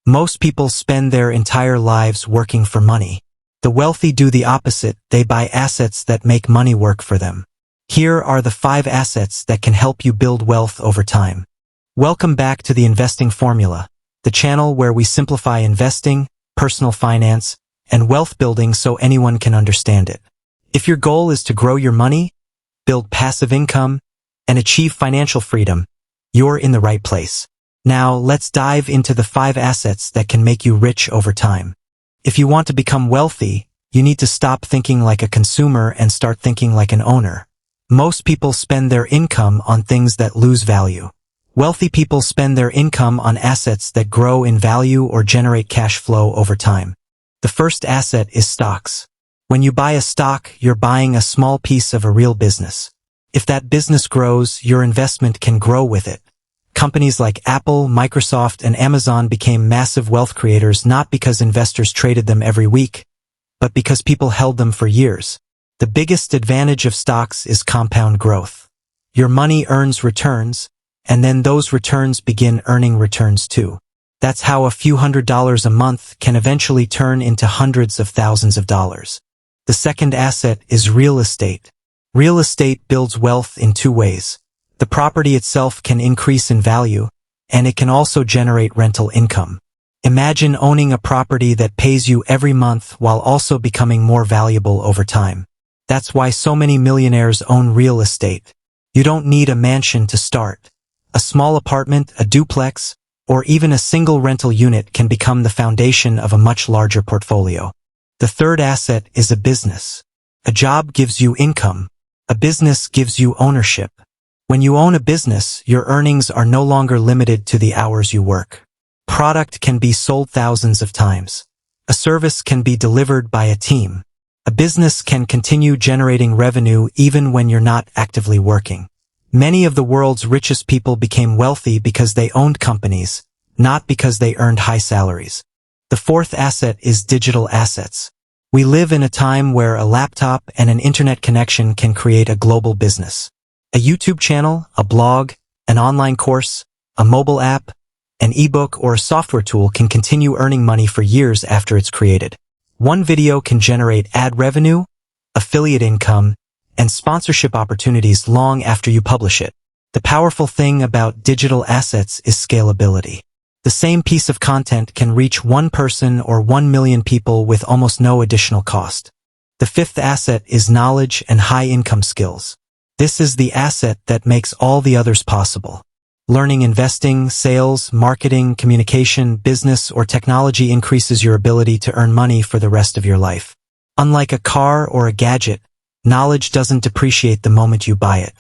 Most people spend their entire lives working for money. The wealthy do the opposite. They buy assets that make money work for them. Here are the 5 assets that can help you build wealth over time. Welcome back to the Investing Formula, the channel where we simplify investing, personal finance, and wealth building so anyone can understand it. If your goal is to grow your money, build passive income, and achieve financial freedom, you're in the right place. Now, let's dive into the 5 assets that can make you rich over time. If you want to become wealthy, you need to stop thinking like a consumer and start thinking like an owner. Most people spend their income on things that lose value. Wealthy people spend their income on assets that grow in value or generate cash flow over time. The first asset is stocks. When you buy a stock, you're buying a small piece of a real business. If that business grows, your investment can grow with it. Companies like Apple, Microsoft, and Amazon became massive wealth creators not because investors traded them every week, but because people held them for years. The biggest advantage of stocks is compound growth. Your money earns returns, and then those returns begin earning returns too. That's how a few $100s a month can eventually turn into hundreds of thousands of dollars. The second asset is real estate. Real estate builds wealth in 2 ways. The property itself can increase in value, and it can also generate rental income. Imagine owning a property that pays you every month while also becoming more valuable over time. That's why so many millionaires own real estate. You don't need a mansion to start. A small apartment, a duplex, or even a single rental unit can become the foundation of a much larger portfolio. The third asset is a business. A job gives you income. A business gives you ownership. When you own a business, your earnings are no longer limited to the hours you work. Product can be sold thousands of times. A service can be delivered by a team. A business can continue generating revenue even when you're not actively working. Many of the world's richest people became wealthy because they owned companies, not because they earned high salaries. The fourth asset is digital assets. We live in a time where a laptop and an internet connection can create a global business. A YouTube channel, a blog, an online course, a mobile app, an ebook, or a software tool can continue earning money for years after it's created. One video can generate ad revenue, affiliate income, and sponsorship opportunities long after you publish it. The powerful thing about digital assets is scalability. The same piece of content can reach 1 person or 1 million people with almost no additional cost. The fifth asset is knowledge and high-income skills. This is the asset that makes all the others possible. Learning investing, sales, marketing, communication, business, or technology increases your ability to earn money for the rest of your life. Unlike a car or a gadget, knowledge doesn't depreciate the moment you buy it.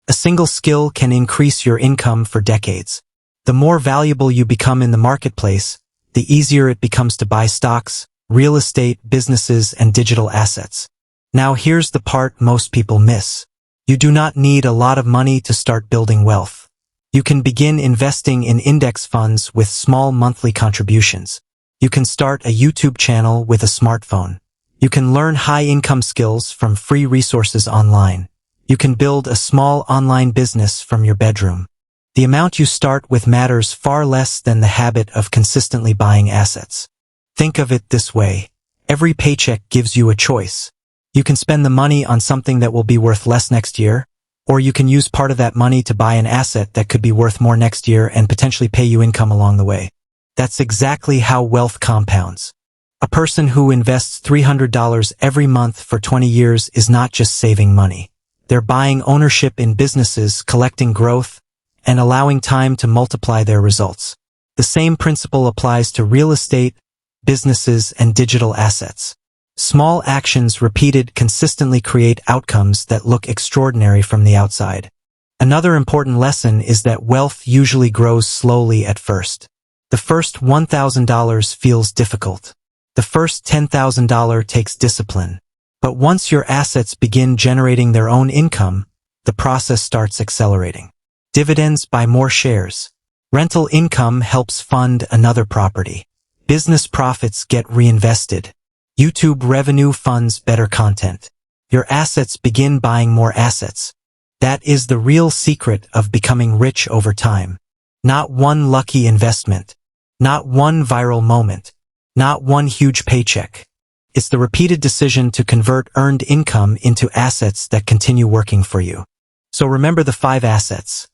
A single skill can increase your income for decades. The more valuable you become in the marketplace, the easier it becomes to buy stocks, real estate, businesses, and digital assets. Now here's the part most people miss. You do not need a lot of money to start building wealth. You can begin investing in index funds with small monthly contributions. You can start a YouTube channel with a smartphone. You can learn high-income skills from free resources online. You can build a small online business from your bedroom. The amount you start with matters far less than the habit of consistently buying assets. Think of it this way. Every paycheck gives you a choice. You can spend the money on something that will be worth less next year, or you can use part of that money to buy an asset that could be worth more next year and potentially pay you income along the way. That's exactly how wealth compounds. A person who invests $300 every month for 20 years is not just saving money. They're buying ownership in businesses, collecting growth, and allowing time to multiply their results. The same principle applies to real estate, businesses, and digital assets. Small actions repeated consistently create outcomes that look extraordinary from the outside. Another important lesson is that wealth usually grows slowly at first. The first $1,000 feels difficult. The first $10,000 takes discipline. But once your assets begin generating their own income, the process starts accelerating. Dividends buy more shares. Rental income helps fund another property. Business profits get reinvested. YouTube revenue funds better content. Your assets begin buying more assets. That is the real secret of becoming rich over time. Not one lucky investment. Not one viral moment. Not one huge paycheck. It's the repeated decision to convert earned income into assets that continue working for you. So remember the 5 assets: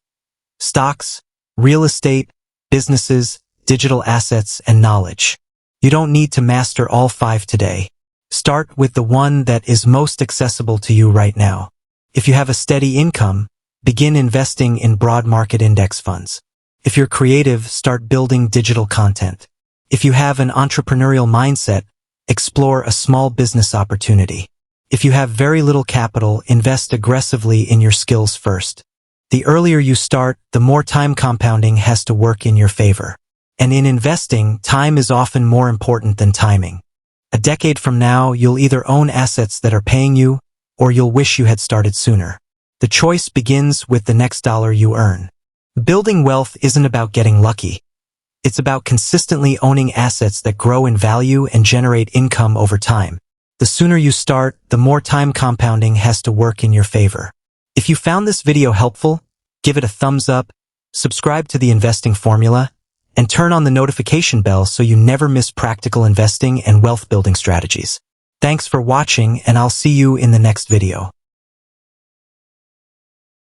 stocks, real estate, businesses, digital assets, and knowledge. You don't need to master all 5 today. Start with the one that is most accessible to you right now. If you have a steady income, begin investing in broad market index funds. If you're creative, start building digital content. If you have an entrepreneurial mindset, explore a small business opportunity. If you have very little capital, invest aggressively in your skills first. The earlier you start, the more time compounding has to work in your favor. And in investing, time is often more important than timing. A decade from now, you'll either own assets that are paying you, or you'll wish you had started sooner. The choice begins with the next dollar you earn. Building wealth isn't about getting lucky. It's about consistently owning assets that grow in value and generate income over time. The sooner you start, the more time compounding has to work in your favor. If you found this video helpful, give it a thumbs up, subscribe to the Investing Formula, and turn on the notification bell so you never miss practical investing and wealth building strategies. Thanks for watching, and I'll see you in the next video.